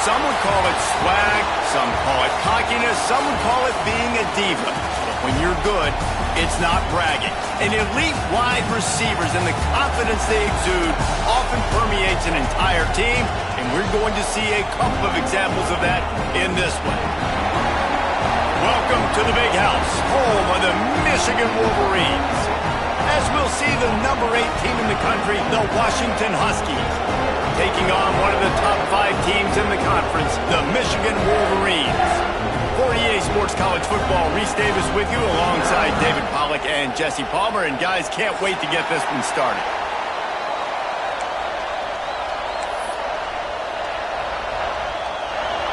Some would call it swag, some call it cockiness, some would call it being a diva. But when you're good, it's not bragging. And elite wide receivers and the confidence they exude often permeates an entire team, and we're going to see a couple of examples of that in this one. Welcome to the Big House, home of the Michigan Wolverines. As we'll see, the number 8 team in the country, the Washington Huskies, taking on one of the top 5 teams in the conference, the Michigan Wolverines. For EA Sports College Football, Reese Davis with you alongside David Pollack and Jesse Palmer. And guys, can't wait to get this one started.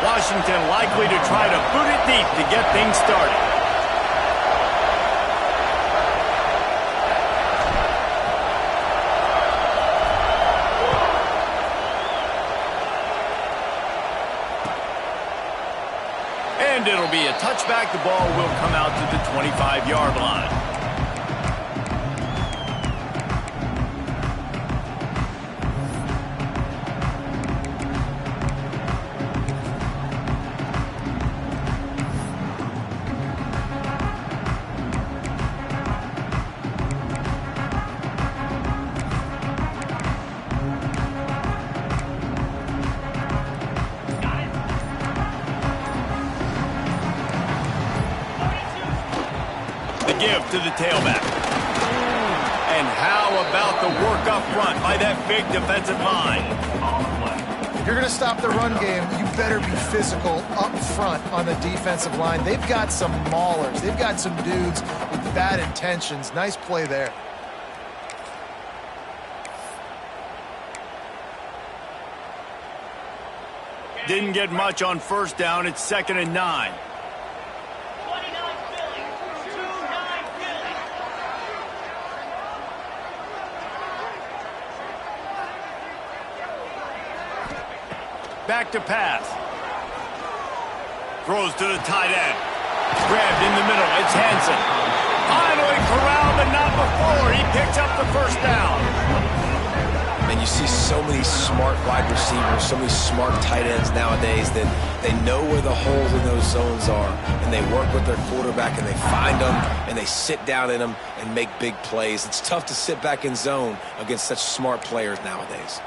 Washington likely to try to boot it deep to get things started. And it'll be a touchback. The ball will come out to the 25-yard line. Give to the tailback. And how about the work up front by that big defensive line? If you're going to stop the run game, you better be physical up front on the defensive line. They've got some maulers. They've got some dudes with bad intentions. Nice play there. Didn't get much on first down. It's 2nd and 9. Back to pass. Throws to the tight end. Grabbed in the middle. It's Hansen. Finally corralled, but not before. He picks up the first down. And you see so many smart wide receivers, so many smart tight ends nowadays that they know where the holes in those zones are, and they work with their quarterback, and they find them, and they sit down in them and make big plays. It's tough to sit back in zone against such smart players nowadays.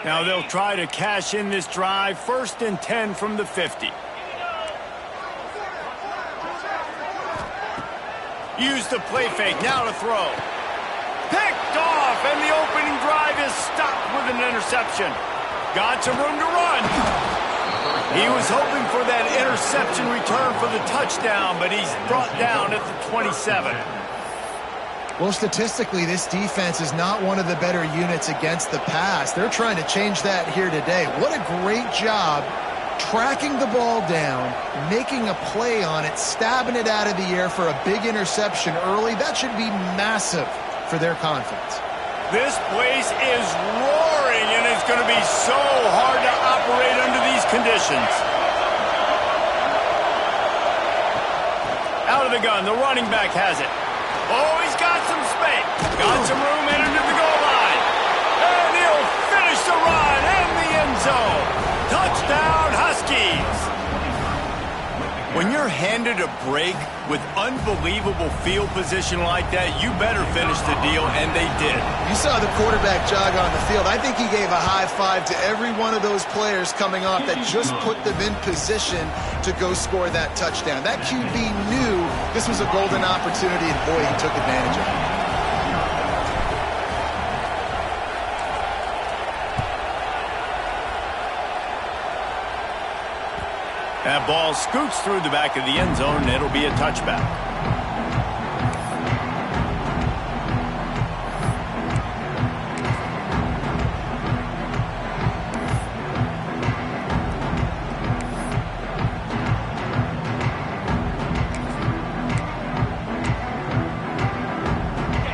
Now they'll try to cash in this drive. 1st and 10 from the 50. Use the play fake. Now to throw. Picked off, and the opening drive is stopped with an interception. Got some room to run. He was hoping for that interception return for the touchdown, but he's brought down at the 27. Well, statistically, this defense is not one of the better units against the pass. They're trying to change that here today. What a great job tracking the ball down, making a play on it, stabbing it out of the air for a big interception early. That should be massive for their confidence. This place is roaring, and it's going to be so hard to operate under these conditions. Out of the gun, the running back has it. Oh, he's got some space. Got some room in into the goal line. And he'll finish the run in the end zone. Touchdown, Huskies. When you're handed a break with unbelievable field position like that, you better finish the deal, and they did. You saw the quarterback jog on the field. I think he gave a high five to every one of those players coming off that just put them in position to go score that touchdown. That QB knew this was a golden opportunity, and boy, he took advantage of it. That ball scoots through the back of the end zone, and it'll be a touchback.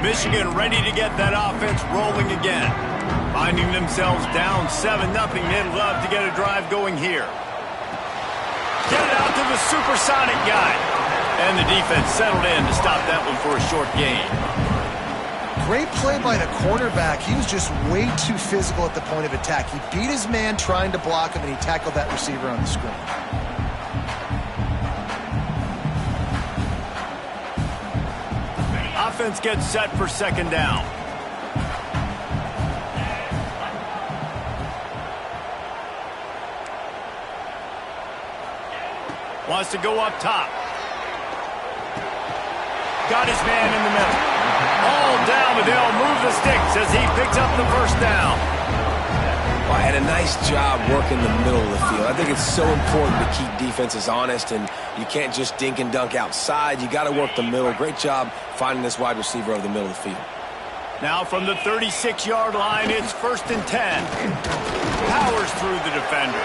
Michigan ready to get that offense rolling again. Finding themselves down 7-0, they'd love to get a drive going here. Get it out to the supersonic guy. And the defense settled in to stop that one for a short gain. Great play by the cornerback. He was just way too physical at the point of attack. He beat his man trying to block him, and he tackled that receiver on the screen. Offense gets set for second down. Wants to go up top. Got his man in the middle. All down, but they'll move the sticks as he picks up the first down. Well, and a nice job working the middle of the field. I think it's so important to keep defenses honest, and you can't just dink and dunk outside. You got to work the middle. Great job finding this wide receiver over the middle of the field. Now from the 36-yard line, it's 1st and 10. Powers through the defender.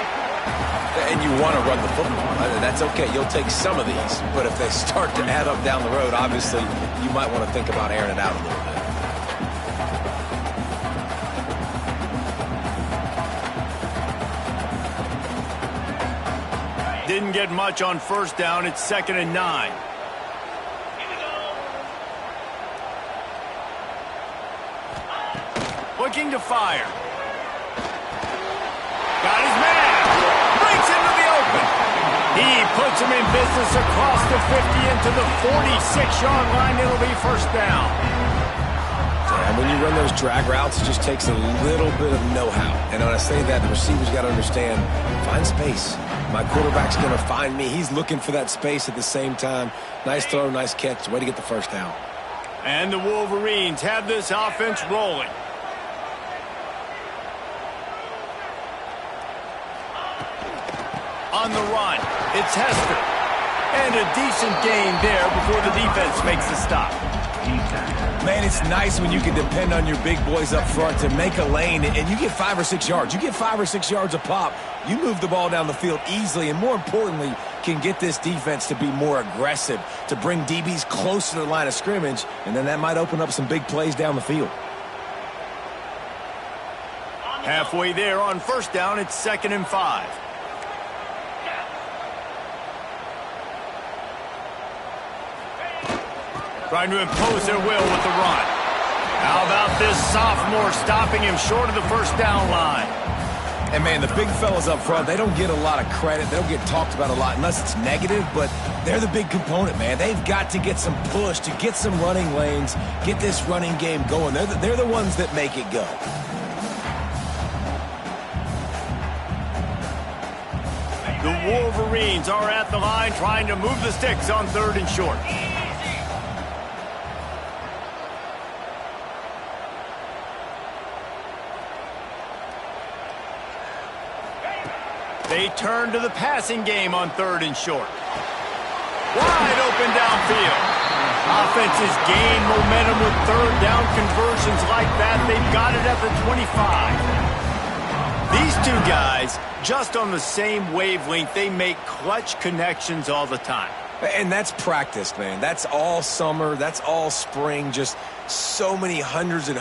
And you want to run the football. That's okay. You'll take some of these. But if they start to add up down the road, obviously, you might want to think about airing it out a little bit. Didn't get much on first down. It's 2nd and 9. Looking to fire. Got his man. Into the open. He puts him in business across the 50 into the 46-yard line. It'll be first down. And when you run those drag routes, it just takes a little bit of know-how. And when I say that, the receiver's got to understand, find space. My quarterback's going to find me. He's looking for that space at the same time. Nice throw, nice catch. Way to get the first down. And the Wolverines have this offense rolling. On the run, it's Hester. And a decent gain there before the defense makes the stop. Man, it's nice when you can depend on your big boys up front to make a lane, and you get 5 or 6 yards. You get 5 or 6 yards a pop. You move the ball down the field easily, and more importantly, can get this defense to be more aggressive, to bring DBs close to the line of scrimmage, and then that might open up some big plays down the field. Halfway there on first down, it's 2nd and 5. Trying to impose their will with the run. How about this sophomore stopping him short of the first down line? And, man, the big fellas up front, they don't get a lot of credit. They don't get talked about a lot unless it's negative, but they're the big component, man. They've got to get some push, to get some running lanes, get this running game going. They're the ones that make it go. The Wolverines are at the line trying to move the sticks on 3rd and short. They turn to the passing game on 3rd and short. Wide open downfield. Offenses gain momentum with 3rd down conversions like that. They've got it at the 25. These two guys, just on the same wavelength, they make clutch connections all the time. And that's practice, man. That's all summer. That's all spring. Just so many hundreds and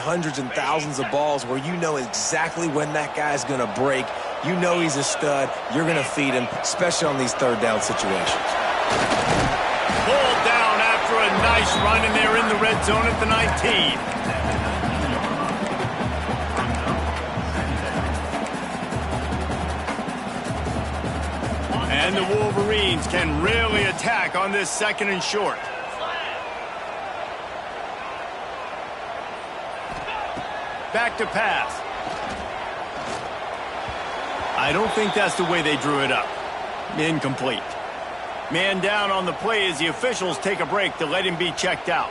thousands of balls where you know exactly when that guy's going to break. You know he's a stud. You're going to feed him, especially on these 3rd down situations. Pulled down after a nice run, and they're in the red zone at the 19. And the Wolverines can really attack on this 2nd and short. Back to pass. I don't think that's the way they drew it up. Incomplete. Man down on the play as the officials take a break to let him be checked out.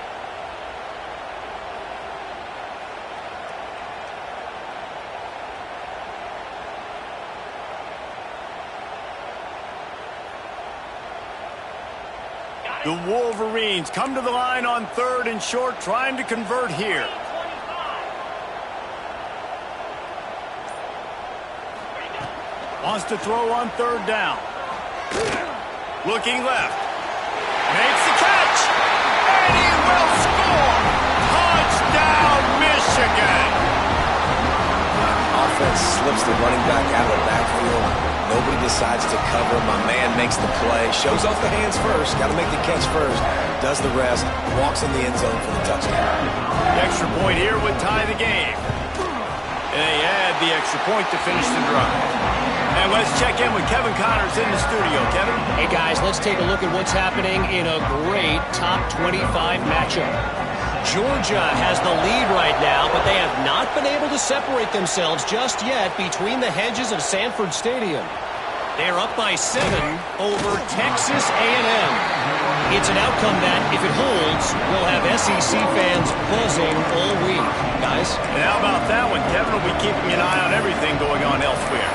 The Wolverines come to the line on 3rd and short, trying to convert here. Wants to throw on 3rd down. Looking left. Makes the catch. And he will score. Touchdown, Michigan. Offense slips the running back out of the backfield. Nobody decides to cover. My man makes the play. Shows off the hands first. Got to make the catch first. Does the rest. Walks in the end zone for the touchdown. The extra point here would tie the game. And they add the extra point to finish the drive. And let's check in with Kevin Connors in the studio. Kevin? Hey, guys, let's take a look at what's happening in a great top 25 matchup. Georgia has the lead right now, but they have not been able to separate themselves just yet between the hedges of Sanford Stadium. They're up by 7 over Texas A&M. It's an outcome that, if it holds, will have SEC fans buzzing all week. Guys? And how about that one? Kevin will be keeping an eye on everything going on elsewhere.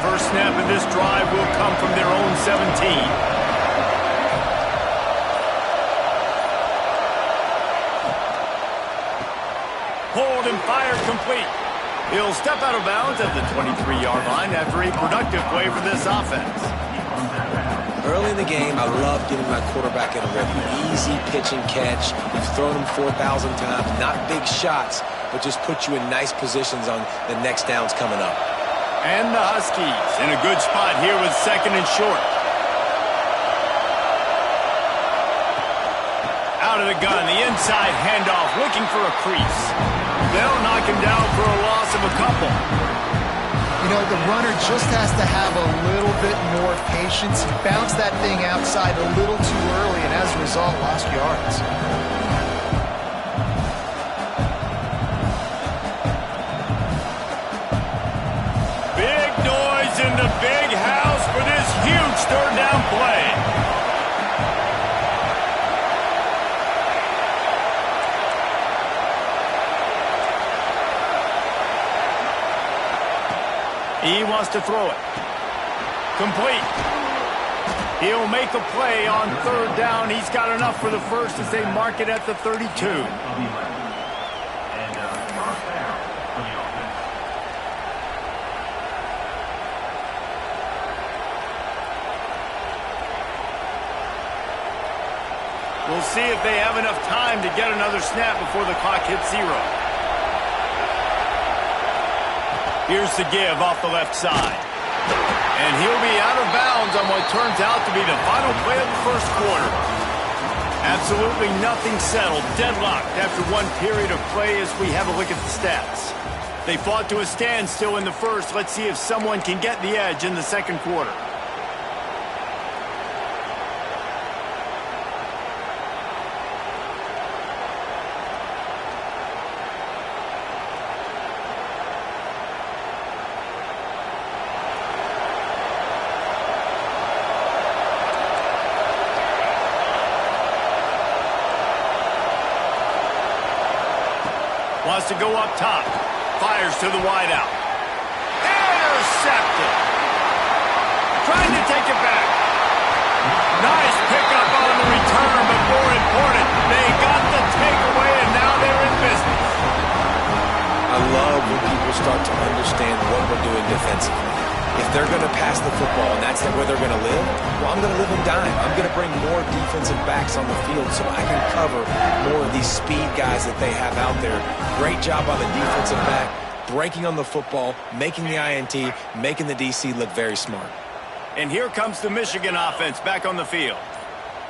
First snap of this drive will come from their own 17. Hold and fire complete. He'll step out of bounds at the 23-yard line after a productive play for this offense. Early in the game, I love getting my quarterback in a rhythm. Easy pitch and catch. You've thrown him 4,000 times. Not big shots, but just put you in nice positions on the next downs coming up. And the Huskies in a good spot here with 2nd and short. Out of the gun, the inside handoff, looking for a crease. They'll knock him down for a loss of a couple. You know, the runner just has to have a little bit more patience. He bounced that thing outside a little too early, and as a result, lost yards. Big noise in the big house for this huge 3rd down play. He wants to throw it. Complete. He'll make a play on 3rd down. He's got enough for the first as they mark it at the 32. We'll see if they have enough time to get another snap before the clock hits 0. Here's the give off the left side. And he'll be out of bounds on what turns out to be the final play of the first quarter. Absolutely nothing settled. Deadlocked after one period of play as we have a look at the stats. They fought to a standstill in the first. Let's see if someone can get the edge in the 2nd quarter. Wants to go up top. Fires to the wideout. Intercepted. Trying to take it back. Nice pickup on the return, but more important, they got the takeaway, and now they're in business. I love when people start to understand what we're doing defensively. If they're going to pass the football and that's where they're going to live, well, I'm going to live in dime. I'm going to bring more defensive backs on the field so I can cover more of these speed guys that they have out there. Great job on the defensive back, breaking on the football, making the INT, making the DC look very smart. And here comes the Michigan offense back on the field.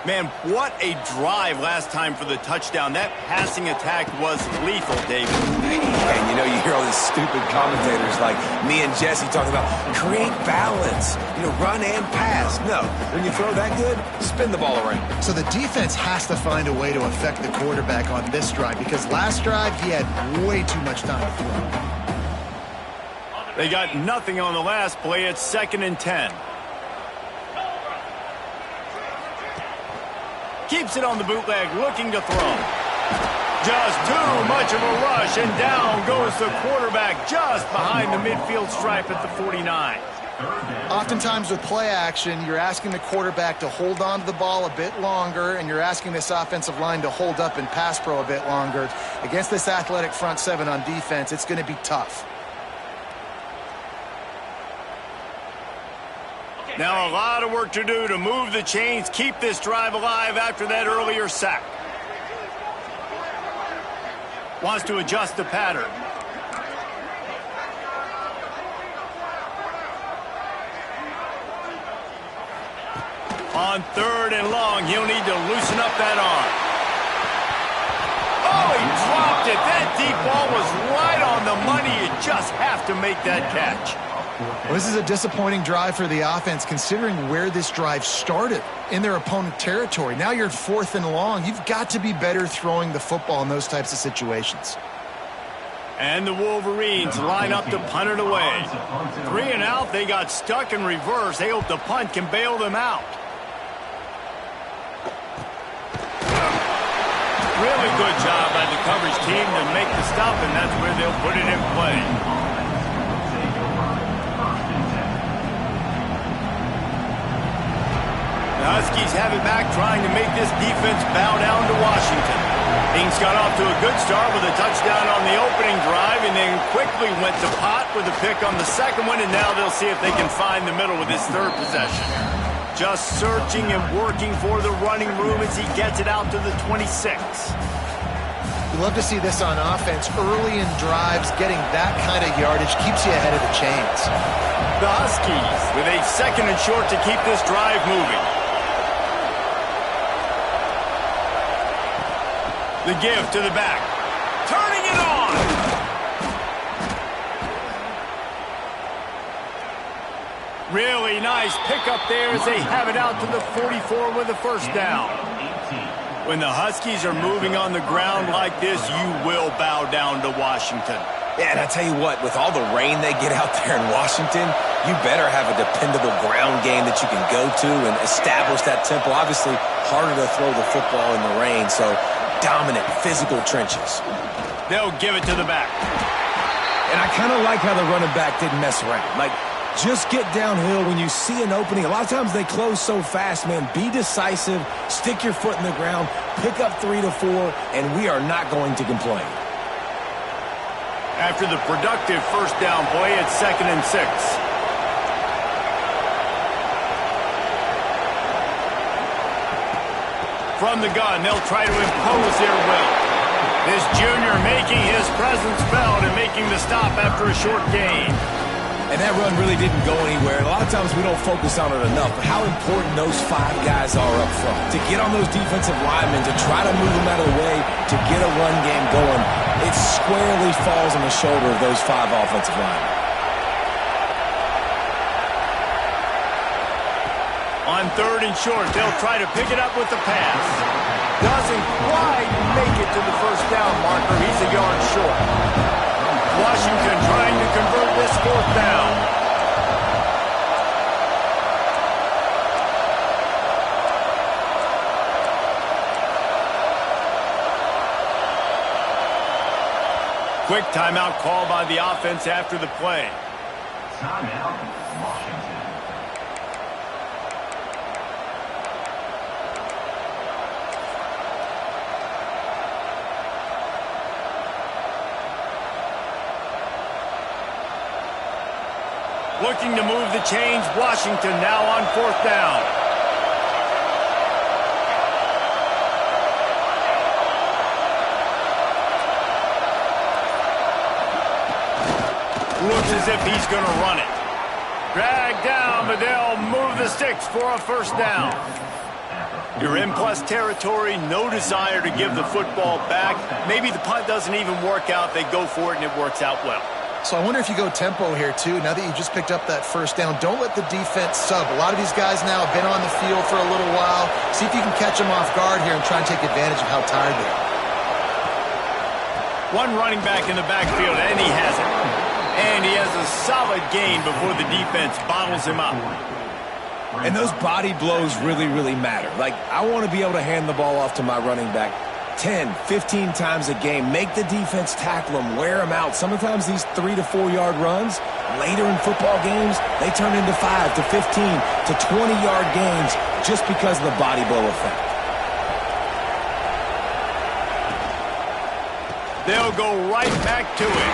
Man, what a drive last time for the touchdown. That passing attack was lethal, David. And you know, you hear all these stupid commentators like me and Jesse talking about create balance, run and pass. No, when you throw that good, spin the ball around. So the defense has to find a way to affect the quarterback on this drive because last drive he had way too much time to throw. They got nothing on the last play. It's 2nd and 10. Keeps it on the bootleg, looking to throw. Just too much of a rush, and down goes the quarterback just behind the midfield stripe at the 49. Oftentimes with play action, you're asking the quarterback to hold on to the ball a bit longer, and you're asking this offensive line to hold up in pass pro a bit longer. Against this athletic front seven on defense, it's going to be tough. Now a lot of work to do to move the chains, keep this drive alive after that earlier sack. Wants to adjust the pattern. On 3rd and long, he'll need to loosen up that arm. Oh, he dropped it. That deep ball was right on the money. You just have to make that catch. Well, this is a disappointing drive for the offense considering where this drive started in their opponent territory. Now you're 4th and long. You've got to be better throwing the football in those types of situations. And the Wolverines line up to punt it away. 3 and out, they got stuck in reverse. They hope the punt can bail them out. Really good job by the coverage team to make the stop, and that's where they'll put it in play. The Huskies have it back, trying to make this defense bow down to Washington. Things got off to a good start with a touchdown on the opening drive, and then quickly went to pot with a pick on the second one, and now they'll see if they can find the middle with this 3rd possession. Just searching and working for the running room as he gets it out to the 26. You love to see this on offense. Early in drives, getting that kind of yardage keeps you ahead of the chains. The Huskies with a 2nd and short to keep this drive moving. The give to the back. Turning it on. Really nice pickup there as they have it out to the 44 with a 1st down. When the Huskies are moving on the ground like this, you will bow down to Washington. Yeah, and I tell you what, with all the rain they get out there in Washington, you better have a dependable ground game that you can go to and establish that tempo. Obviously, harder to throw the football in the rain, so dominant, physical trenches. They'll give it to the back. And I kind of like how the running back didn't mess around. Like, just get downhill when you see an opening. A lot of times they close so fast, man. Be decisive, stick your foot in the ground, pick up 3 to 4, and we are not going to complain. After the productive 1st down play, it's 2nd and 6. From the gun, they'll try to impose their will. This junior making his presence felt and making the stop after a short gain. And that run really didn't go anywhere. And a lot of times we don't focus on it enough, but how important those 5 guys are up front. To get on those defensive linemen, to try to move them out of the way, to get a run game going, it squarely falls on the shoulder of those 5 offensive linemen. On 3rd and short, they'll try to pick it up with the pass. Doesn't quite make it to the 1st down marker. He's a yard short. Washington trying to convert this 4th down. Quick timeout call by the offense after the play. Timeout, Washington. Looking to move the chains, Washington now on 4th down. Looks as if he's going to run it. Dragged down, but they'll move the sticks for a 1st down. You're in plus territory, no desire to give the football back. Maybe the punt doesn't even work out. They go for it, and it works out well. So I wonder if you go tempo here, too. Now that you just picked up that first down, don't let the defense sub. A lot of these guys now have been on the field for a little while. See if you can catch them off guard here and try and take advantage of how tired they are. One running back in the backfield, and he has it. And he has a solid gain before the defense bottles him up. And those body blows really, really matter. Like, I want to be able to hand the ball off to my running back 10, 15 times a game. Make the defense tackle them, wear them out. Sometimes these 3 to 4 yard runs, later in football games, they turn into 5 to 15 to 20 yard gains just because of the body blow effect. They'll go right back to it.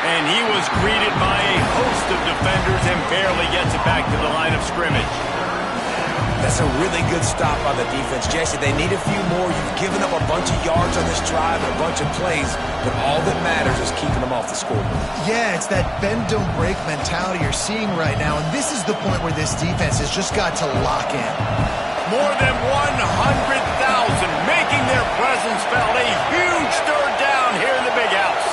And he was greeted by a host of defenders and barely gets it back to the line of scrimmage. That's a really good stop by the defense. Jesse, they need a few more. You've given up a bunch of yards on this drive and a bunch of plays, but all that matters is keeping them off the scoreboard. Yeah, it's that bend, don't break mentality you're seeing right now, and this is the point where this defense has just got to lock in. More than 100,000 making their presence felt. A huge third down here in the big house.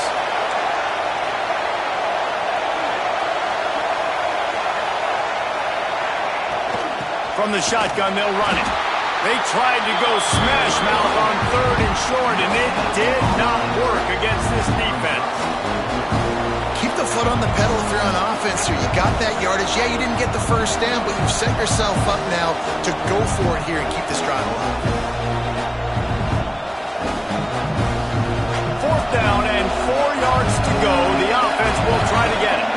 From the shotgun, they'll run it. They tried to go smash mouth on 3rd and short, and it did not work against this defense. Keep the foot on the pedal if you're on offense here. You got that yardage. Yeah, you didn't get the first down, but you've set yourself up now to go for it here and keep this drive alive. 4th down and 4 yards to go. The offense will try to get it.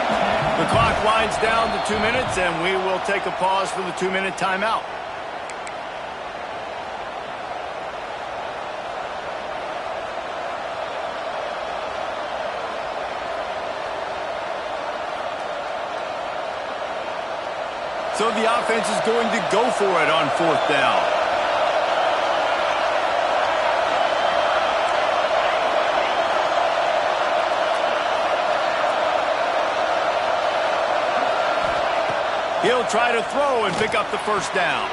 The clock winds down to 2 minutes, and we will take a pause for the 2-minute timeout. So the offense is going to go for it on 4th down. He'll try to throw and pick up the first down.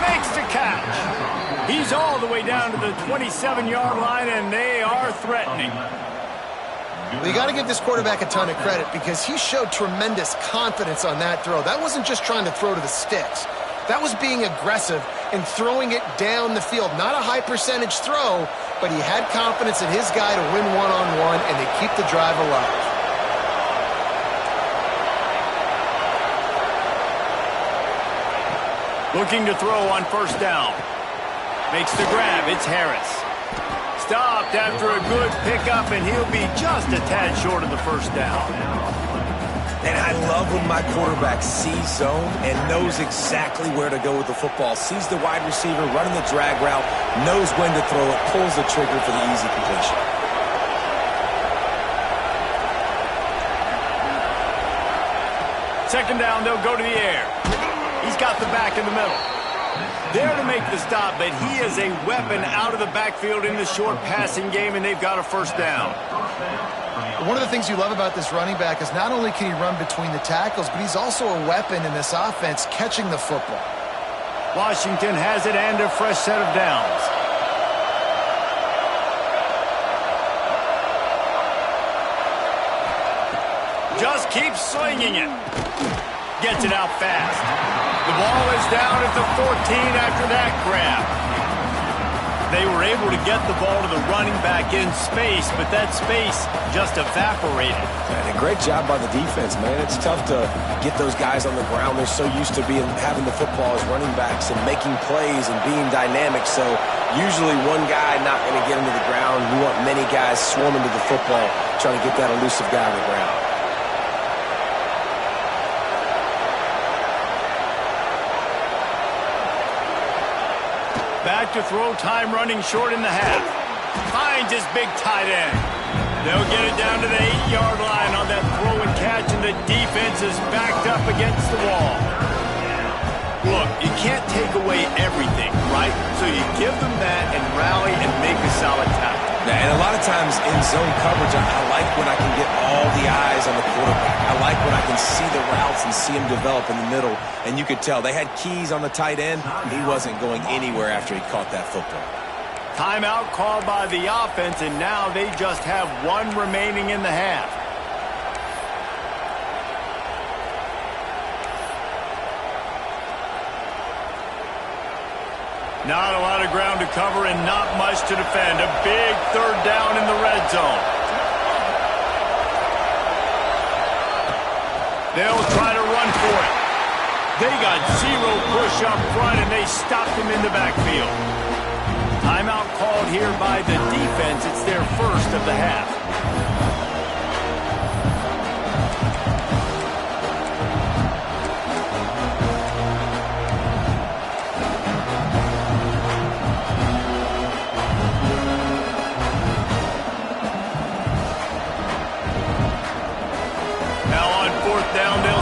Makes the catch. He's all the way down to the 27-yard line, and they are threatening. Well, you got to give this quarterback a ton of credit because he showed tremendous confidence on that throw. That wasn't just trying to throw to the sticks. That was being aggressive and throwing it down the field. Not a high-percentage throw, but he had confidence in his guy to win one-on-one, and they keep the drive alive. Looking to throw on 1st down. Makes the grab. It's Harris. Stopped after a good pickup, and he'll be just a tad short of the 1st down. And I love when my quarterback sees zone and knows exactly where to go with the football. Sees the wide receiver running the drag route, knows when to throw it, pulls the trigger for the easy completion. Second down, they'll go to the air. He's got the back in the middle. There to make the stop, but he is a weapon out of the backfield in the short passing game, and they've got a 1st down. One of the things you love about this running back is not only can he run between the tackles, but he's also a weapon in this offense catching the football. Washington has it and a fresh set of downs. Just keeps slinging it. Gets it out fast. The ball is down at the 14 after that grab. They were able to get the ball to the running back in space, but that space just evaporated. And a great job by the defense, man. It's tough to get those guys on the ground. They're so used to having the football as running backs and making plays and being dynamic. So usually one guy not going to get into the ground. You want many guys swarming to the football, trying to get that elusive guy on the ground. Back to throw, time running short in the half. Finds his big tight end. They'll get it down to the 8-yard line on that throw and catch, and the defense is backed up against the wall. Look, you can't take away everything, right? So you give them that and rally and make a solid tackle. And a lot of times in zone coverage, I like when I can get all the eyes on the quarterback. I like when I can see the routes and see him develop in the middle. And you could tell they had keys on the tight end. He wasn't going anywhere after he caught that football. Timeout called by the offense, and now they just have one remaining in the half. Not a lot of ground to cover and not much to defend. A big third down in the red zone. They'll try to run for it. They got zero push up front, and they stopped him in the backfield. Timeout called here by the defense. It's their first of the half.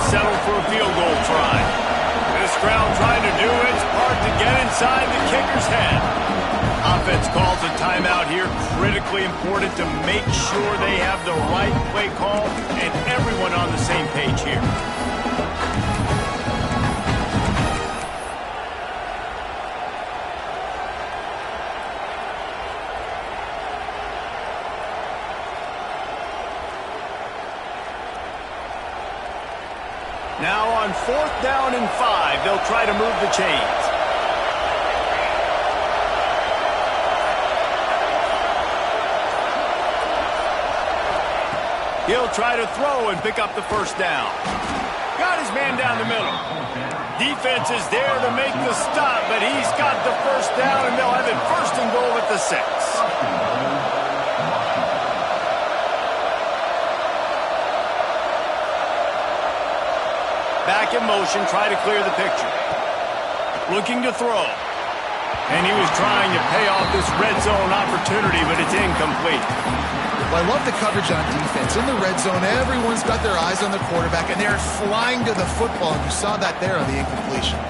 Settle for a field goal try. This crowd trying to do its part to get inside the kicker's head. Offense calls a timeout here. Critically important to make sure they have the right play call and everyone on the same page here. Now on 4th down and 5, they'll try to move the chains. He'll try to throw and pick up the first down. Got his man down the middle. Defense is there to make the stop, but he's got the first down, and they'll have it 1st and goal at the 6. Back in motion, try to clear the picture. Looking to throw. And he was trying to pay off this red zone opportunity, but it's incomplete. Well, I love the coverage on defense. In the red zone, everyone's got their eyes on the quarterback, and they're flying to the football, and you saw that there on the incompletion.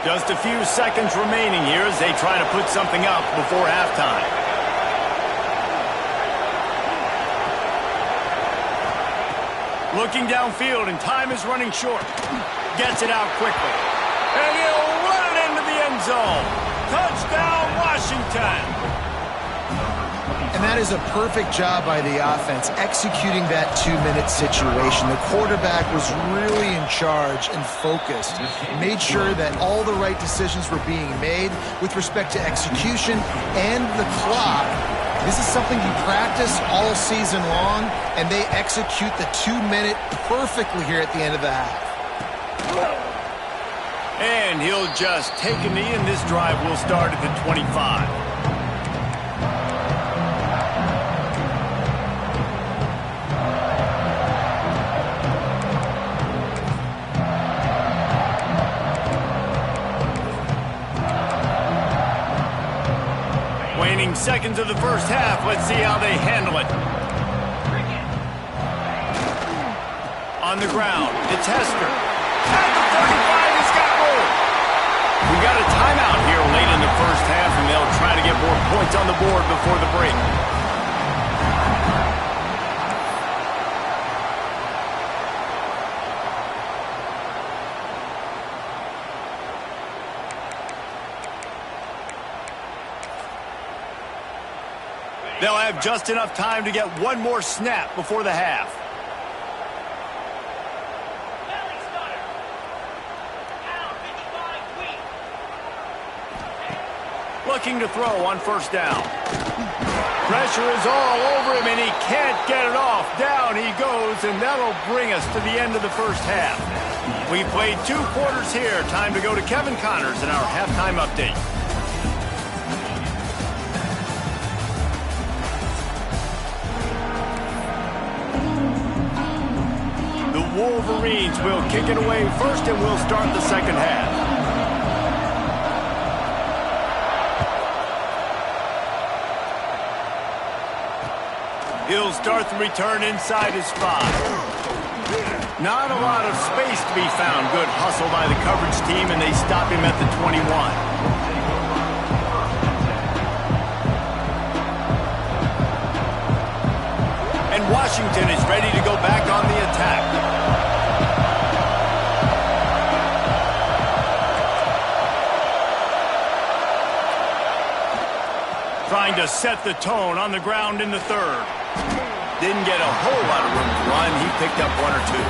Just a few seconds remaining here as they try to put something up before halftime. Looking downfield, and time is running short. Gets it out quickly. And he'll run it into the end zone. Touchdown, Washington. And that is a perfect job by the offense, executing that 2-minute situation. The quarterback was really in charge and focused. Made sure that all the right decisions were being made with respect to execution and the clock. This is something you practice all season long, and they execute the 2-minute perfectly here at the end of the half. And he'll just take a knee, and this drive will start at the 25. Waning seconds of the first half. Let's see how they handle it. On the ground, it's Hester. At the 35, he's got room. We got a timeout here late in the first half, and they'll try to get more points on the board before the break. They'll have just enough time to get one more snap before the half. Looking to throw on first down. Pressure is all over him, and he can't get it off. Down he goes, and that'll bring us to the end of the first half. We played 2 quarters here. Time to go to Kevin Connors in our halftime update. The Wolverines will kick it away first, and we'll start the second half. He'll start the return inside his 5. Not a lot of space to be found. Good hustle by the coverage team, and they stop him at the 21. Trying to set the tone on the ground in the third. Didn't get a whole lot of room to run. He picked up one or two.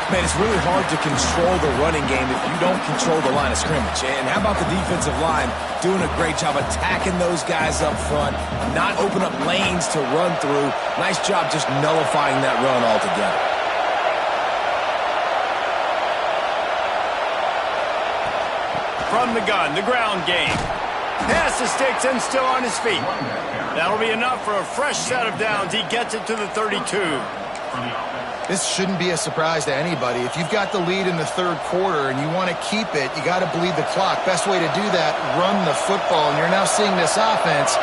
Man, it's really hard to control the running game if you don't control the line of scrimmage. And how about the defensive line doing a great job attacking those guys up front, not open up lanes to run through. Nice job just nullifying that run altogether. From the gun, the ground game. Past the sticks and still on his feet. That'll be enough for a fresh set of downs. He gets it to the 32. This shouldn't be a surprise to anybody. If you've got the lead in the third quarter and you want to keep it, you got to bleed the clock. Best way to do that, run the football. And you're now seeing this offense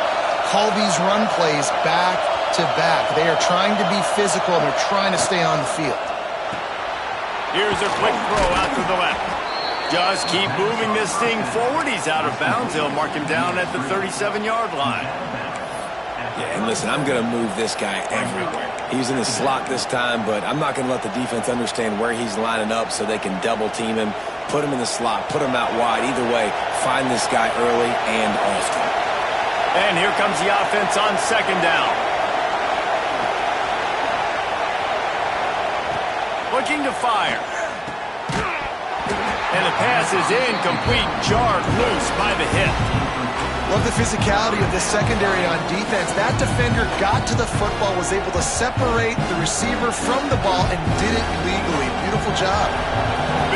call these run plays back to back. They are trying to be physical, and they're trying to stay on the field. Here's a quick throw out to the left. Just keep moving this thing forward. He's out of bounds. They'll mark him down at the 37-yard line. Yeah, and listen, I'm going to move this guy everywhere. He's in the slot this time, but I'm not going to let the defense understand where he's lining up so they can double team him, put him in the slot, put him out wide. Either way, find this guy early and often. And here comes the offense on second down. Looking to fire. And the pass is incomplete, jarred loose by the hip. Love the physicality of this secondary on defense. That defender got to the football, was able to separate the receiver from the ball, and did it legally. Beautiful job.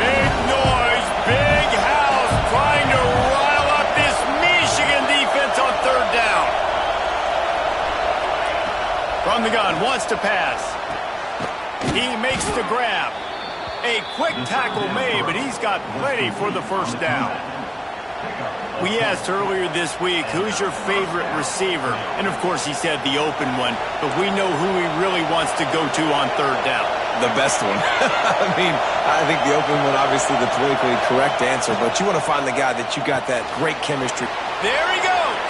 Big noise, big house, trying to rile up this Michigan defense on third down. From the gun, wants to pass. He makes the grab. A quick tackle made, but he's got plenty for the first down. We asked earlier this week, who's your favorite receiver? And, of course, he said the open one, but we know who he really wants to go to on third down. The best one. I mean, I think the open one, obviously the politically correct answer, but you want to find the guy that you got that great chemistry. There he goes!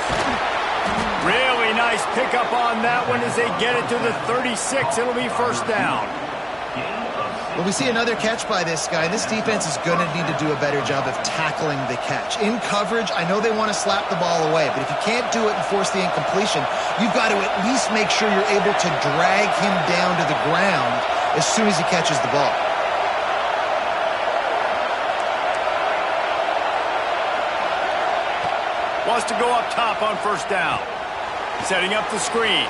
Really nice pickup on that one as they get it to the 36. It'll be first down. Well, we see another catch by this guy. This defense is going to need to do a better job of tackling the catch. In coverage, I know they want to slap the ball away, but if you can't do it and force the incompletion, you've got to at least make sure you're able to drag him down to the ground as soon as he catches the ball. Wants to go up top on first down. Setting up the screen.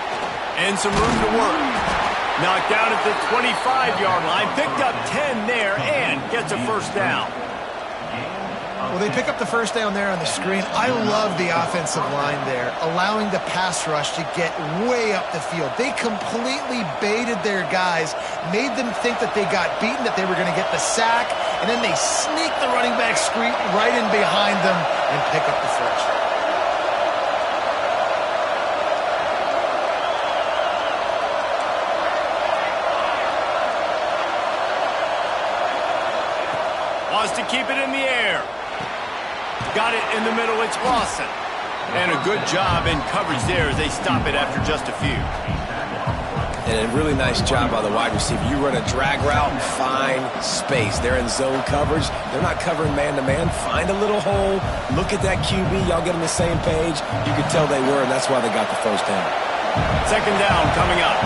And some room to work. Knocked down at the 25-yard line. Picked up 10 there and gets a first down. Well, they pick up the first down there on the screen. I love the offensive line there, allowing the pass rush to get way up the field. They completely baited their guys, made them think that they got beaten, that they were going to get the sack, and then they sneak the running back screen right in behind them and pick up the first. Wants to keep it in the air. Got it in the middle. It's Lawson. And a good job in coverage there as they stop it after just a few. And a really nice job by the wide receiver. You run a drag route, find space. They're in zone coverage. They're not covering man-to-man. Find a little hole. Look at that QB. Y'all get on the same page. You could tell they were, and that's why they got the first down. Second down coming up.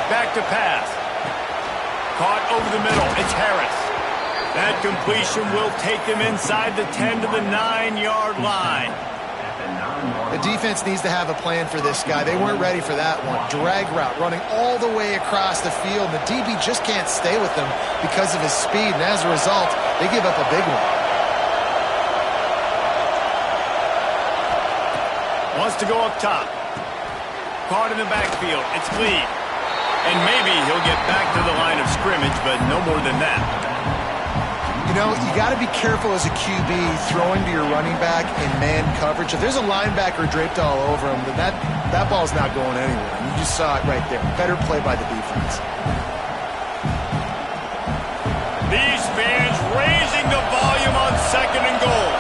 Back to pass. Caught over the middle. It's Harris. That completion will take them inside the 10 to the 9-yard line. The defense needs to have a plan for this guy. They weren't ready for that one. Drag route, running all the way across the field. The DB just can't stay with them because of his speed, and as a result, they give up a big one. Wants to go up top. Caught in the backfield. It's Lee. And maybe he'll get back to the line of scrimmage, but no more than that. You know, you got to be careful as a QB throwing to your running back in man coverage. If there's a linebacker draped all over him, then that ball's not going anywhere. And you just saw it right there. Better play by the defense. These fans raising the volume on second and goal.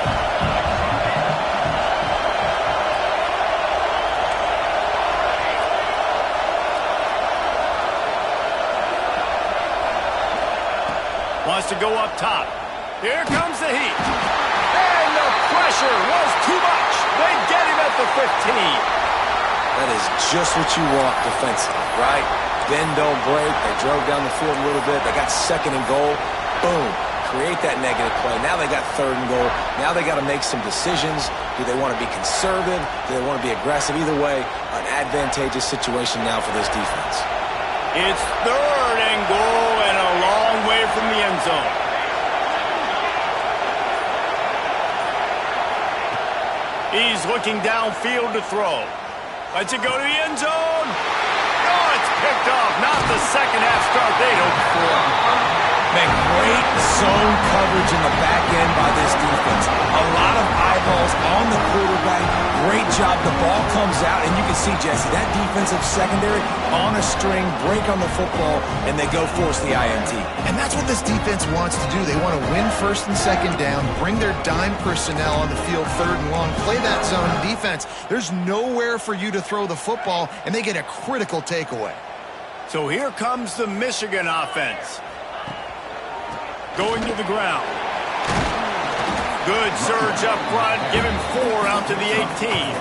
Wants to go up top. Here comes the heat. And the pressure was too much. They get him at the 15. That is just what you want defensively, right? Bend, don't break. They drove down the field a little bit. They got second and goal. Boom. Create that negative play. Now they got third and goal. Now they got to make some decisions. Do they want to be conservative? Do they want to be aggressive? Either way, an advantageous situation now for this defense. It's third and goal and a long way from the end zone. He's looking downfield to throw. Lets it go to the end zone. Oh, it's picked off. Not the second half start they'd hoped for. Man, great zone coverage in the back end by this defense. A lot of eyeballs on the quarterback. Great job. The ball comes out, and you can see, Jesse, that defensive secondary on a string, break on the football, and they go force the INT. And that's what this defense wants to do. They want to win first and second down, bring their dime personnel on the field third and long, play that zone defense. There's nowhere for you to throw the football, and they get a critical takeaway. So here comes the Michigan offense. Going to the ground. Good surge up front. Give him 4 out to the 18.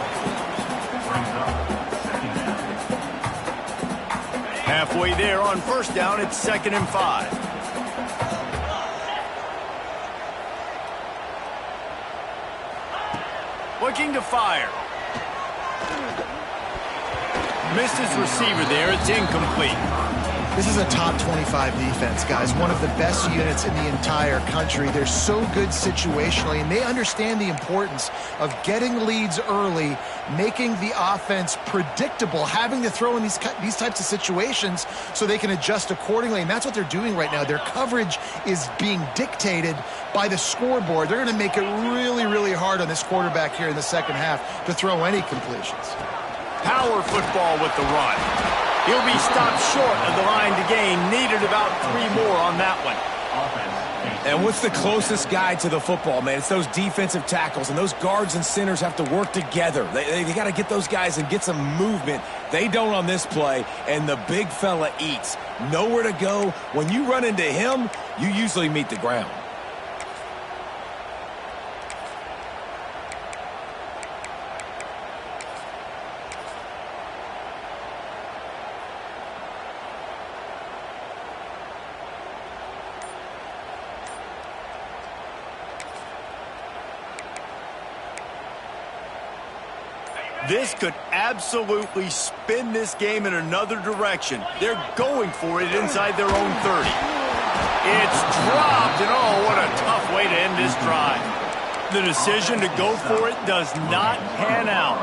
Halfway there on first down, it's 2nd and 5. Looking to fire. Missed his receiver there. It's incomplete. This is a top 25 defense, guys. One of the best units in the entire country. They're so good situationally, and they understand the importance of getting leads early, making the offense predictable, having to throw in these types of situations so they can adjust accordingly, and that's what they're doing right now. Their coverage is being dictated by the scoreboard. They're going to make it really, really hard on this quarterback here in the second half to throw any completions. Power football with the run. He'll be stopped short of the line to gain. Needed about 3 more on that one. And what's the closest guy to the football, man? It's those defensive tackles, and those guards and centers have to work together. They got to get those guys and get some movement. They don't on this play, and the big fella eats. Nowhere to go. When you run into him, you usually meet the ground. This could absolutely spin this game in another direction. They're going for it inside their own 30. It's dropped, and oh, what a tough way to end this drive. The decision to go for it does not pan out.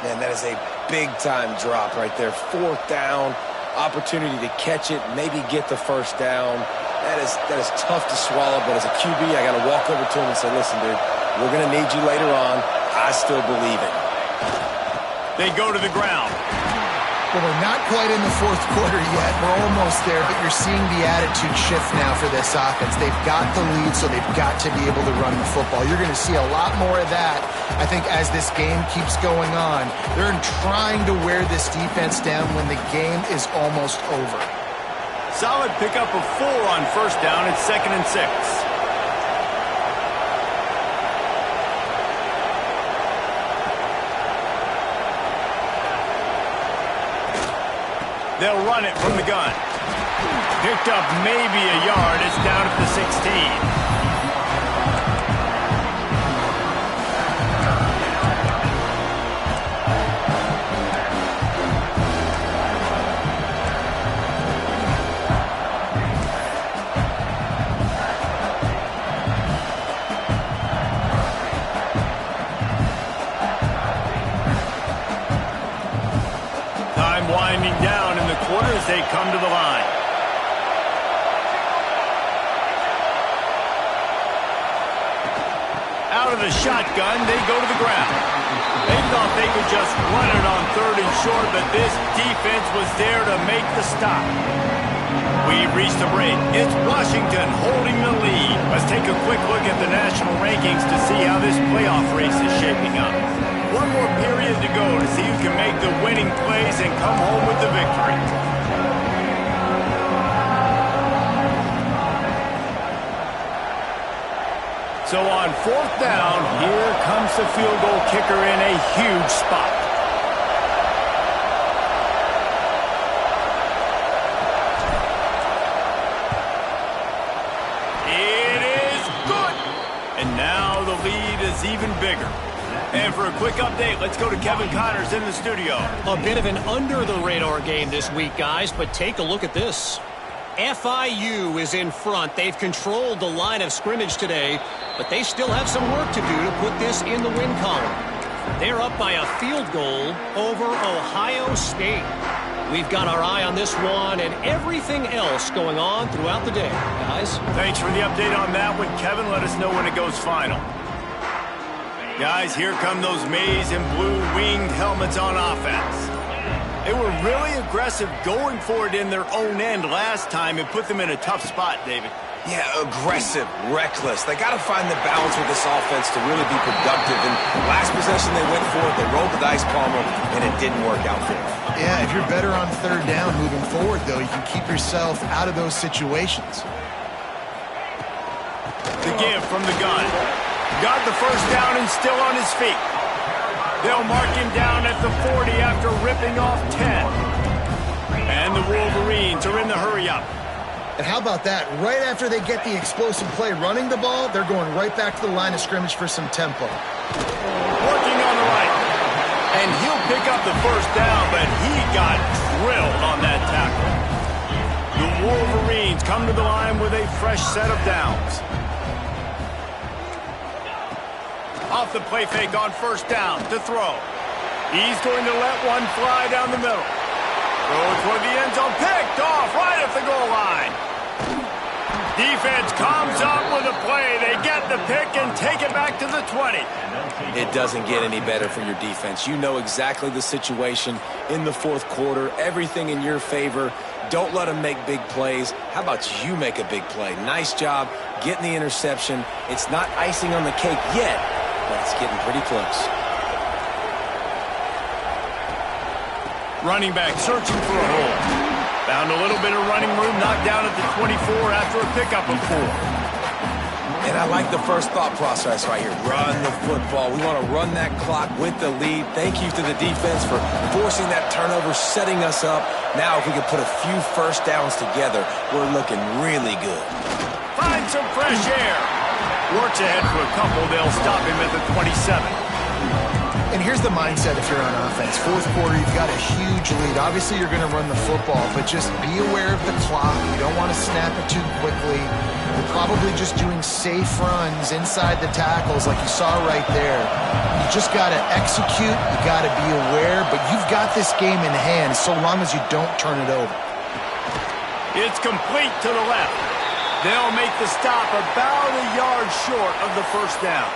Man, that is a big-time drop right there. 4th down, opportunity to catch it, maybe get the first down. That is tough to swallow, but as a QB, I got to walk over to him and say, listen, dude, we're going to need you later on. I still believe it. They go to the ground. Well, we're not quite in the 4th quarter yet. We're almost there, but you're seeing the attitude shift now for this offense. They've got the lead, so they've got to be able to run the football. You're going to see a lot more of that, I think, as this game keeps going on. They're trying to wear this defense down when the game is almost over. Solid pickup of 4 on first down. It's 2nd and 6. They'll run it from the gun. Picked up maybe a yard. It's down at the 16. Winding down in the quarter as they come to the line. Out of the shotgun, they go to the ground. They thought they could just run it on 3rd and short, but this defense was there to make the stop. We've reached a break. It's Washington holding the lead. Let's take a quick look at the national rankings to see how this playoff race is shaping up. One more period to go to see who can make the winning plays and come home with the victory. So on 4th down, here comes the field goal kicker in a huge spot. It is good. And now the lead is even bigger. And for a quick update, let's go to Kevin Connors in the studio. A bit of an under-the-radar game this week, guys, but take a look at this. FIU is in front. They've controlled the line of scrimmage today, but they still have some work to do to put this in the win column. They're up by a field goal over Ohio State. We've got our eye on this one and everything else going on throughout the day, guys. Thanks for the update on that one, Kevin. Let us know when it goes final. Guys, here come those maize and blue winged helmets on offense. They were really aggressive going for it in their own end last time. It put them in a tough spot, David. Yeah, aggressive, reckless. They got to find the balance with this offense to really be productive. And last possession they went for it, they rolled the dice palmer, and it didn't work out for them. Yeah, if you're better on 3rd down moving forward, though, you can keep yourself out of those situations. The give from the gun. Got the 1st down and still on his feet. They'll mark him down at the 40 after ripping off 10. And the Wolverines are in the hurry-up. And how about that? Right after they get the explosive play running the ball, they're going right back to the line of scrimmage for some tempo. Working on the right. And he'll pick up the 1st down, but he got drilled on that tackle. The Wolverines come to the line with a fresh set of downs. Off the play fake on 1st down to throw. He's going to let one fly down the middle. Throw toward the end zone, picked off right at the goal line. Defense comes up with a play. They get the pick and take it back to the 20. It doesn't get any better for your defense. You know exactly the situation in the 4th quarter. Everything in your favor. Don't let them make big plays. How about you make a big play? Nice job getting the interception. It's not icing on the cake yet, but it's getting pretty close. Running back searching for a hole. Found a little bit of running room, knocked down at the 24 after a pickup of 4. And I like the first thought process right here. Run the football. We want to run that clock with the lead. Thank you to the defense for forcing that turnover, setting us up. Now if we can put a few 1st downs together, we're looking really good. Find some fresh air. Works ahead for a couple. They'll stop him at the 27. And here's the mindset if you're on offense. 4th quarter, you've got a huge lead. Obviously, you're going to run the football, but just be aware of the clock. You don't want to snap it too quickly. You're probably just doing safe runs inside the tackles like you saw right there. You just got to execute. You got to be aware, but you've got this game in hand so long as you don't turn it over. It's complete to the left. They'll make the stop about a yard short of the 1st down.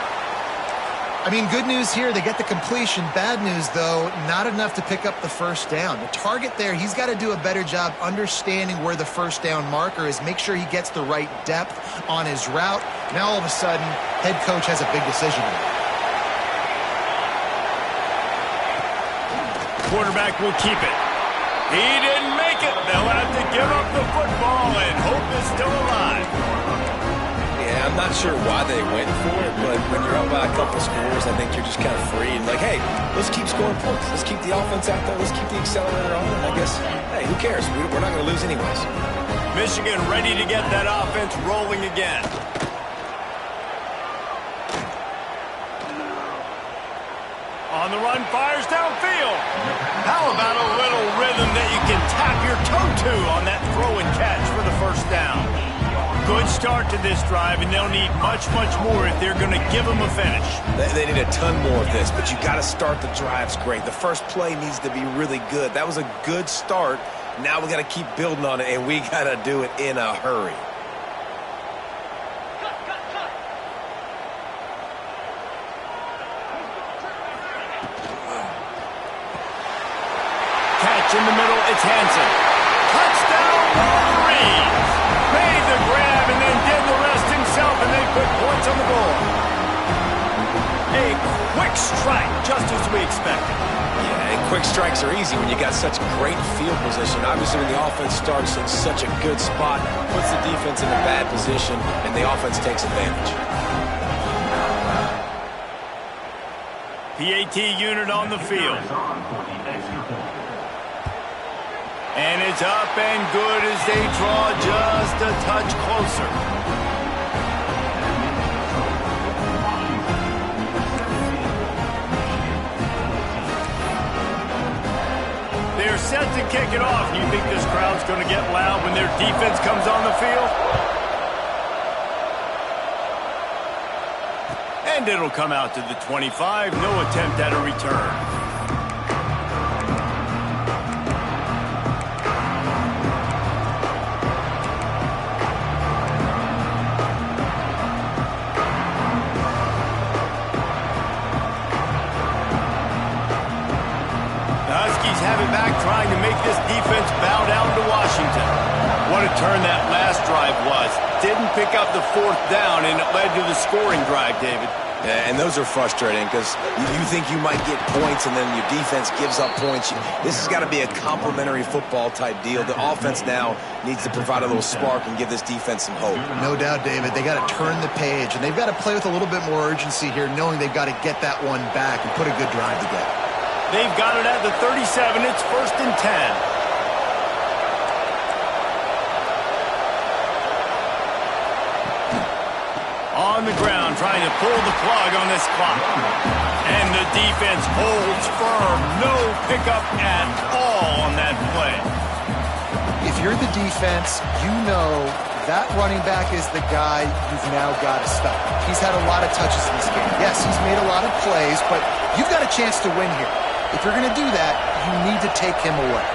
I mean, good news here, they get the completion. Bad news, though, not enough to pick up the 1st down. The target there, he's got to do a better job understanding where the 1st down marker is, make sure he gets the right depth on his route. Now, all of a sudden, head coach has a big decision to make. Quarterback will keep it. He didn't make it. They'll have to give up the football, and hope is still alive. Yeah, I'm not sure why they went for it, but when you're up by a couple scores, I think you're just kind of free and like, hey, let's keep scoring points. Let's keep the offense out there. Let's keep the accelerator on. And I guess, hey, who cares? We're not going to lose anyways. Michigan ready to get that offense rolling again. On the run, fires downfield. How about a little rhythm that you can tap your toe to on that throw and catch for the 1st down? Good start to this drive, and they'll need much, much more if they're going to give them a finish. They need a ton more of this, but you got to start the drives great. The first play needs to be really good. That was a good start. Now we got to keep building on it, and we got to do it in a hurry. Catch in the middle, it's Hansen. Touchdown, Wolverines! Made the grab and then did the rest himself, and they put points on the board. A quick strike, just as we expected. Yeah, and quick strikes are easy when you got such great field position. Obviously, when the offense starts in such a good spot, puts the defense in a bad position, and the offense takes advantage. PAT unit on the field. And it's up and good as they draw just a touch closer. They're set to kick it off. You think this crowd's going to get loud when their defense comes on the field? And it'll come out to the 25. No attempt at a return. Trying to make this defense bow down to Washington. What a turn that last drive was. Didn't pick up the 4th down, and it led to the scoring drive, David. Yeah, and those are frustrating because you think you might get points, and then your defense gives up points. This has got to be a complementary football type deal. The offense now needs to provide a little spark and give this defense some hope. No doubt, David. They got to turn the page, and they've got to play with a little bit more urgency here, knowing they've got to get that one back and put a good drive together. They've got it at the 37. It's 1st and 10. On the ground, trying to pull the plug on this clock. And the defense holds firm. No pickup at all on that play. If you're the defense, you know that running back is the guy you've now got to stop. He's had a lot of touches in this game. Yes, he's made a lot of plays, but you've got a chance to win here. If you're going to do that, you need to take him away.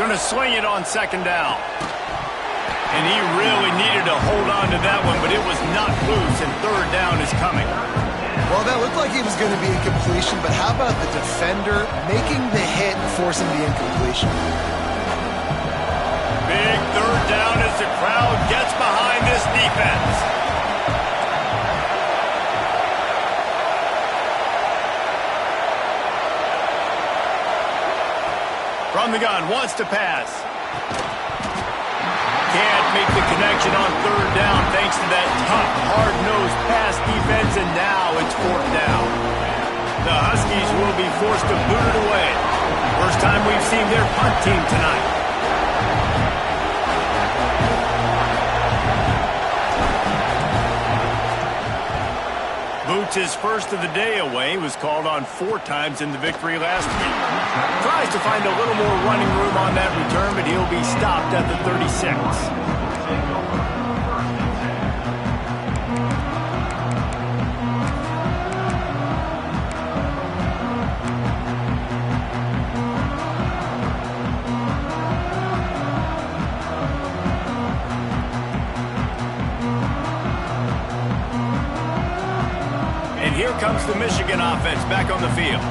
Going to swing it on 2nd down. And he really needed to hold on to that one, but it was not loose, and 3rd down is coming. Well, that looked like it was going to be a completion, but how about the defender making the hit and forcing the incompletion? Big 3rd down as the crowd gets behind this defense. From the gun, wants to pass. Can't make the connection on 3rd down thanks to that tough, hard-nosed pass defense, and now it's 4th down. The Huskies will be forced to boot it away. First time we've seen their punt team tonight. Boots' first of the day away was called on 4 times in the victory last week. Tries to find a little more running room on that return, but he'll be stopped at the 36. Here comes the Michigan offense back on the field.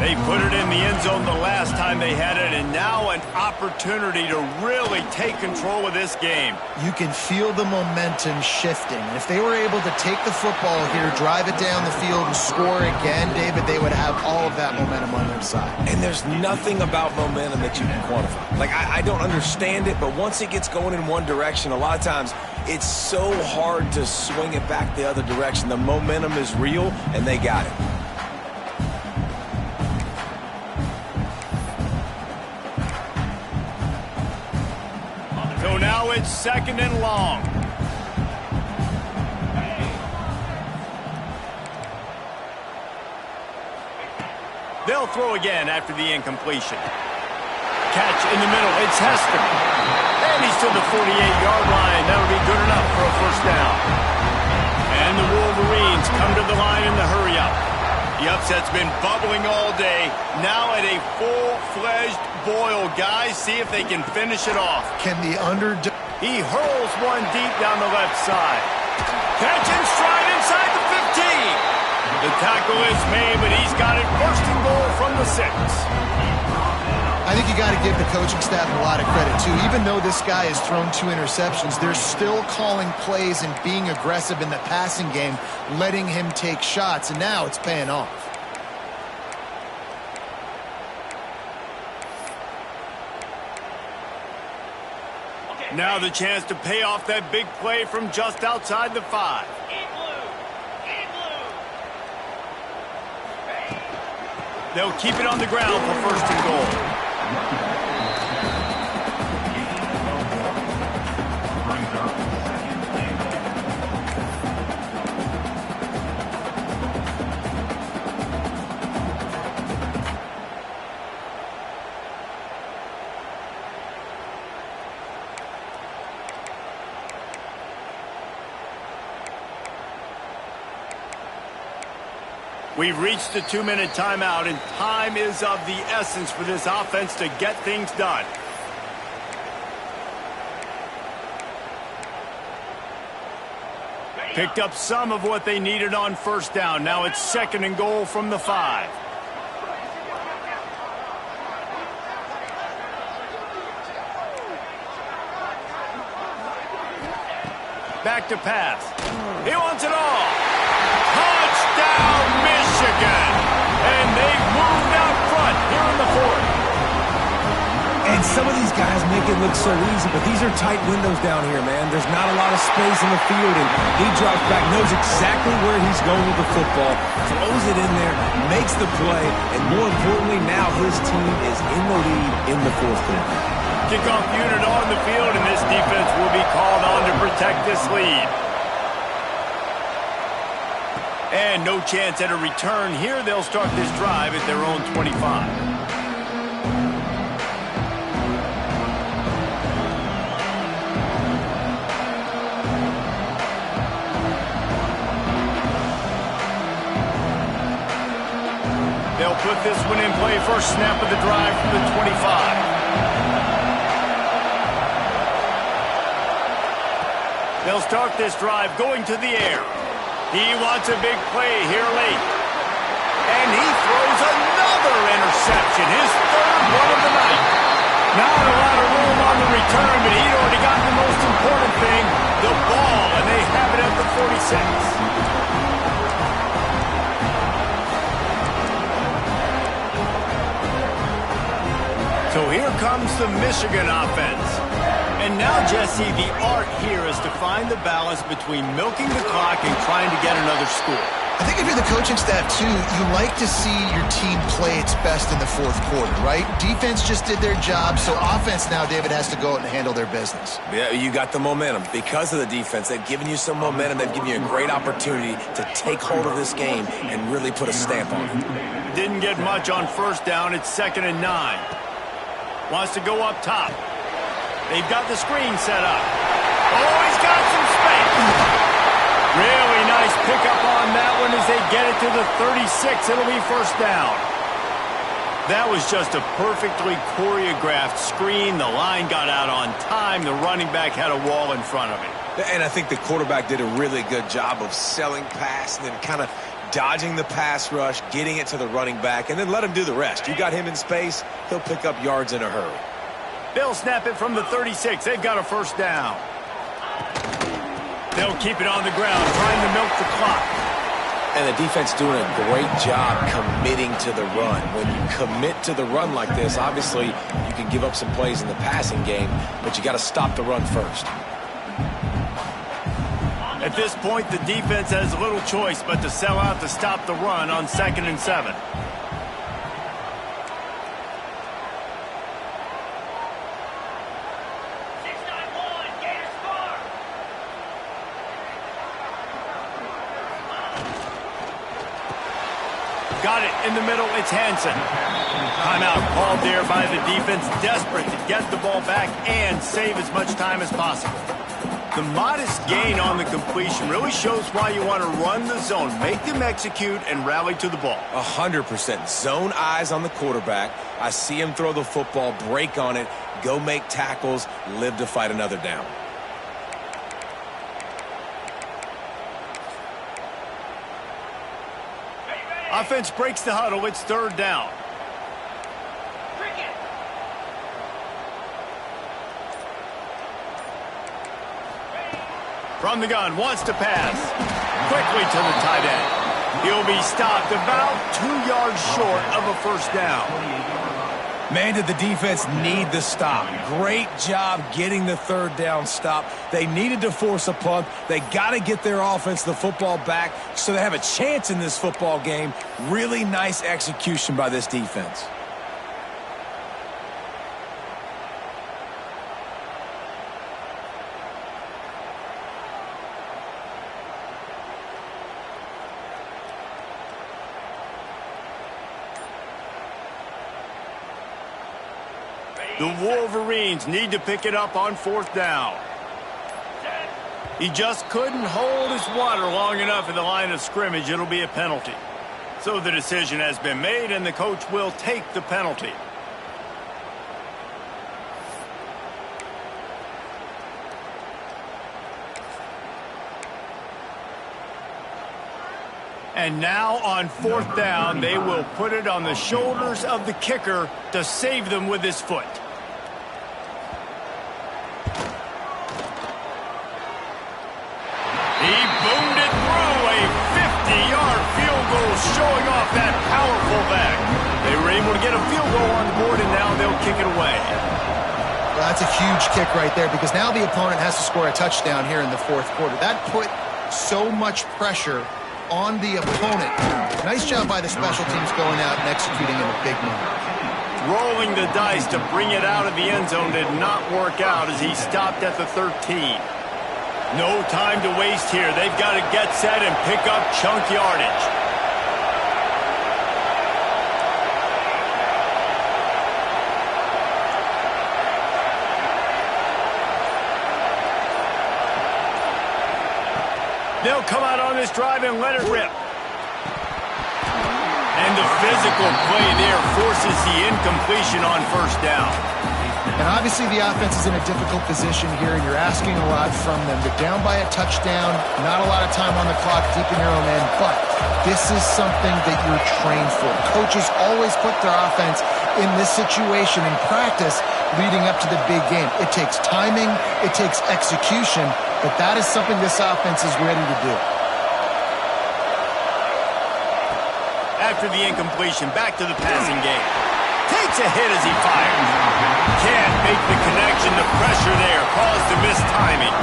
They put it in the end zone the last time they had it, and now an opportunity to really take control of this game. You can feel the momentum shifting. And if they were able to take the football here, drive it down the field, and score again, David, they would have all of that momentum on their side. And there's nothing about momentum that you can quantify. Like, I don't understand it, but once it gets going in one direction, a lot of times it's so hard to swing it back the other direction. The momentum is real, and they got it. So now it's 2nd and long. They'll throw again after the incompletion. Catch in the middle. It's Hester. And he's to the 48-yard line. That'll be good enough for a 1st down. And the Wolverines come to the line in the hurry-up. The upset's been bubbling all day. Now at a full-fledged boil. Guys, see if they can finish it off. Can the underdog... He hurls one deep down the left side. Catch in stride inside the 15. The tackle is made, but he's got it 1st and goal from the 6. I think you got to give the coaching staff a lot of credit, too. Even though this guy has thrown 2 interceptions, they're still calling plays and being aggressive in the passing game, letting him take shots, and now it's paying off. Now the chance to pay off that big play from just outside the 5. They'll keep it on the ground for first and goal. We've reached the 2-minute timeout, and time is of the essence for this offense to get things done. Picked up some of what they needed on first down. Now it's second and goal from the 5. Back to pass. He wants it all. Touchdown, Michigan! And they've moved out front here in the 4th. And some of these guys make it look so easy, but these are tight windows down here, man. There's not a lot of space in the field, and he drops back, knows exactly where he's going with the football, throws it in there, makes the play, and more importantly, now his team is in the lead in the 4th quarter. Kickoff unit on the field, and this defense will be called on to protect this lead. And no chance at a return here. They'll start this drive at their own 25. They'll put this one in play. First snap of the drive from the 25. They'll start this drive going to the air. He wants a big play here late. And he throws another interception, his 3rd one of the night. Not a lot of room on the return, but he'd already got the most important thing, the ball, and they have it at the 46. So here comes the Michigan offense. And now, Jesse, the art here is to find the balance between milking the clock and trying to get another score. I think if you're the coaching staff, too, you like to see your team play its best in the 4th quarter, right? Defense just did their job, so offense now, David, has to go out and handle their business. Yeah, you got the momentum. Because of the defense, they've given you some momentum. They've given you a great opportunity to take hold of this game and really put a stamp on it. Didn't get much on first down. It's 2nd and 9. Wants to go up top. They've got the screen set up. Oh, he's got some space. Really nice pickup on that one as they get it to the 36. It'll be first down. That was just a perfectly choreographed screen. The line got out on time. The running back had a wall in front of him. And I think the quarterback did a really good job of selling pass and then kind of dodging the pass rush, getting it to the running back, and then let him do the rest. You got him in space, he'll pick up yards in a hurry. They'll snap it from the 36. They've got a first down. They'll keep it on the ground, trying to milk the clock. And the defense doing a great job committing to the run. When you commit to the run like this, obviously you can give up some plays in the passing game, but you got to stop the run first. At this point, the defense has little choice but to sell out to stop the run on 2nd and 7. Got it in the middle. It's Hansen. Timeout called there by the defense, desperate to get the ball back and save as much time as possible. The modest gain on the completion really shows why you want to run the zone, make them execute, and rally to the ball. 100%. Zone eyes on the quarterback. I see him throw the football, break on it, go make tackles, live to fight another down. Offense breaks the huddle. It's 3rd down. From the gun, wants to pass. Quickly to the tight end. He'll be stopped about 2 yards short of a first down. Man, did the defense need the stop. Great job getting the third down stop. They needed to force a punt. They got to get their offense the football back so they have a chance in this football game. Really nice execution by this defense. The Wolverines need to pick it up on fourth down. He just couldn't hold his water long enough in the line of scrimmage. It'll be a penalty. So the decision has been made, and the coach will take the penalty. And now on fourth down, they will put it on the shoulders of the kicker to save them with his foot. He boomed it through a 50-yard field goal, showing off that powerful back. They were able to get a field goal on the board, and now they'll kick it away. Well, that's a huge kick right there, because now the opponent has to score a touchdown here in the fourth quarter. That put so much pressure on the opponent. Nice job by the special teams going out and executing in a big moment. Rolling the dice to bring it out of the end zone did not work out as he stopped at the 13. No time to waste here. They've got to get set and pick up chunk yardage. They'll come out on this drive and let it rip. And the physical play there forces the incompletion on first down. And obviously the offense is in a difficult position here, and you're asking a lot from them. They're down by a touchdown, not a lot of time on the clock, deep in your own end, but this is something that you're trained for. Coaches always put their offense in this situation in practice leading up to the big game. It takes timing, it takes execution, but that is something this offense is ready to do. After the incompletion, back to the passing game. Takes a hit as he fires. Can't make the connection. The pressure there caused the missed timing.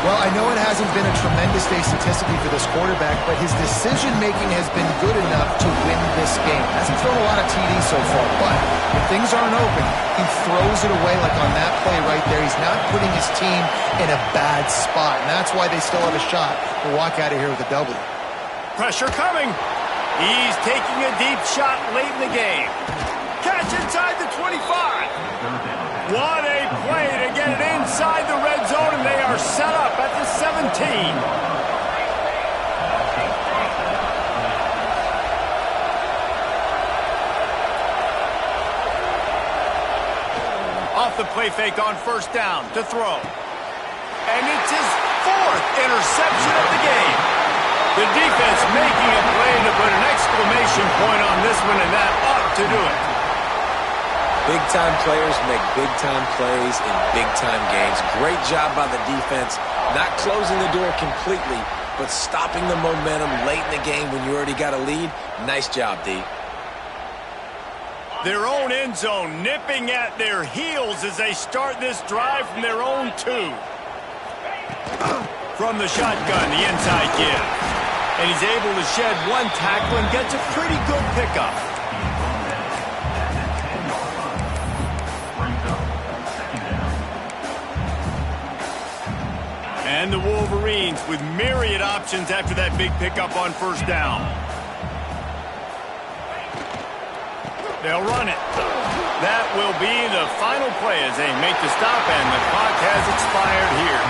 Well, I know it hasn't been a tremendous day statistically for this quarterback, but his decision-making has been good enough to win this game. Hasn't thrown a lot of TDs so far, but when things aren't open, he throws it away like on that play right there. He's not putting his team in a bad spot, and that's why they still have a shot to walk out of here with a W. Pressure coming. He's taking a deep shot late in the game. Catch inside the 25. What a play to get it inside the red zone, and they are set up at the 17. Off the play fake on first down to throw. And it's his fourth interception of the game. The defense making a play to put an exclamation point on this one, and that ought to do it. Big-time players make big-time plays in big-time games. Great job by the defense, not closing the door completely, but stopping the momentum late in the game when you already got a lead. Nice job, D. Their own end zone nipping at their heels as they start this drive from their own 2. From the shotgun, the inside give. And he's able to shed one tackle and gets a pretty good pickup. And the Wolverines with myriad options after that big pickup on first down. They'll run it. That will be the final play as they make the stop, and the clock has expired here.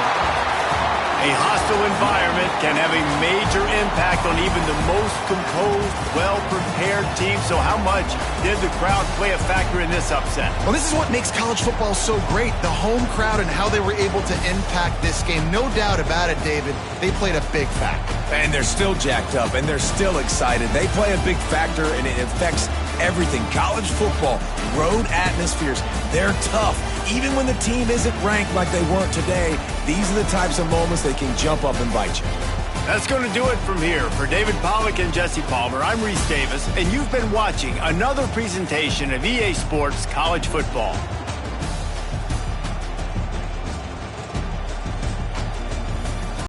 A hostile environment can have a major impact on even the most composed, well-prepared team. So how much did the crowd play a factor in this upset? Well, this is what makes college football so great, the home crowd and how they were able to impact this game. No doubt about it, David, they played a big factor. And they're still jacked up, and they're still excited. They play a big factor, and it affects everything. College football, road atmospheres, they're tough. Even when the team isn't ranked like they weren't today, these are the types of moments they can jump up and bite you. That's going to do it from here. For David Pollack and Jesse Palmer, I'm Reese Davis, and you've been watching another presentation of EA Sports College Football.